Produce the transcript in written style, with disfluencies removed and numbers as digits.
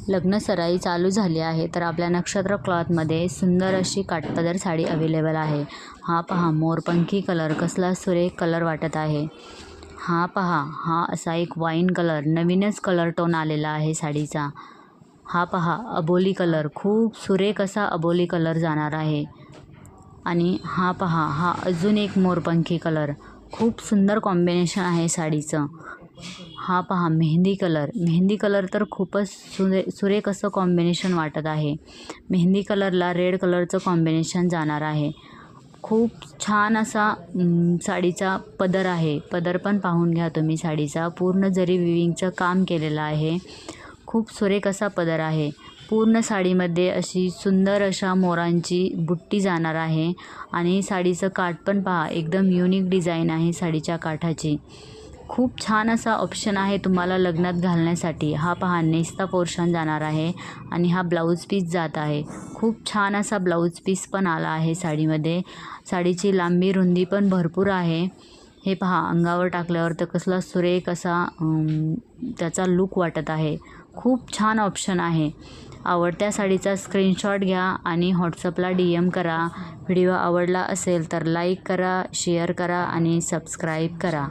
लग्न सराई चालू झाली आहे तर आपल्या नक्षत्र क्लॉथमध्ये सुंदर अशी काठपदर साडी अवेलेबल आहे। हा पहा मोरपंखी कलर कसला सुरेख कलर वाटत आहे। हा पहा हा असा एक वाईन कलर नवीनच कलर टोन आलेला आहे साडीचा। हा पहा अबोली कलर खूप सुरेख असा अबोली कलर जाणार आहे। आणि हा पहा हा अजून एक मोरपंखी कलर खूप सुंदर कॉम्बिनेशन आहे साडीचं। हा पहा मेहंदी कलर तर खूपच सुरेख असं कॉम्बिनेशन वाटत आहे। मेहंदी कलरला रेड कलरचं कॉम्बिनेशन जाणार आहे। खूप छान असा साडीचा पदर आहे। पदर पण पाहून घ्या तुम्ही साडीचा पूर्ण जरी विविंगचं काम केलेलं आहे। खूप सुरेख असा पदर आहे। पूर्ण साडीमध्ये अशी सुंदर अशा मोरांची बुट्टी जाणार आहे। आणि साडीचं काठ पण पहा एकदम युनिक डिझाईन आहे साडीच्या काठाची। खूप छान असा ऑप्शन आहे तुम्हाला लग्नात घालण्यासाठी। हा पहा नेस्ता पोर्शन जाणार आहे आणि हा ब्लाऊज पीस जात आहे। खूप छान असा ब्लाऊज पीस पण आला आहे साडीमध्ये। साडीची लांबी रुंदी पण भरपूर आहे। हे पहा अंगावर टाकल्यावर तर कसला सुरेख असा त्याचा लुक वाटत आहे। खूप छान ऑप्शन आहे। आवडत्या साडीचा स्क्रीनशॉट घ्या आणि व्हॉट्सअपला DM करा। व्हिडिओ आवडला असेल तर लाईक करा, शेअर करा आणि सबस्क्राईब करा।